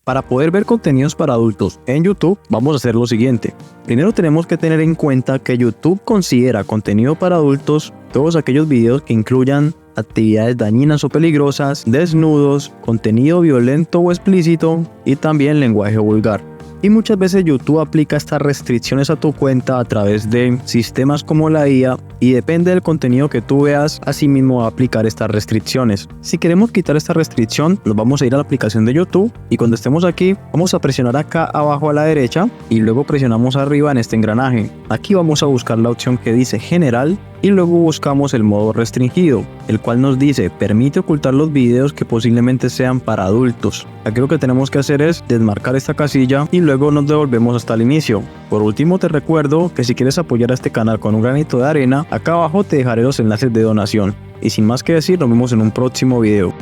Para poder ver contenidos para adultos en YouTube, vamos a hacer lo siguiente. Primero tenemos que tener en cuenta que YouTube considera contenido para adultos todos aquellos videos que incluyan actividades dañinas o peligrosas, desnudos, contenido violento o explícito y también lenguaje vulgar. Y muchas veces YouTube aplica estas restricciones a tu cuenta a través de sistemas como la IA y depende del contenido que tú veas, así mismo va a aplicar estas restricciones. Si queremos quitar esta restricción, nos vamos a ir a la aplicación de YouTube y cuando estemos aquí, vamos a presionar acá abajo a la derecha y luego presionamos arriba en este engranaje. Aquí vamos a buscar la opción que dice General y luego buscamos el modo restringido, el cual nos dice permite ocultar los videos que posiblemente sean para adultos. Aquí lo que tenemos que hacer es desmarcar esta casilla y luego nos devolvemos hasta el inicio. Por último te recuerdo que si quieres apoyar a este canal con un granito de arena, acá abajo te dejaré los enlaces de donación. Y sin más que decir, nos vemos en un próximo video.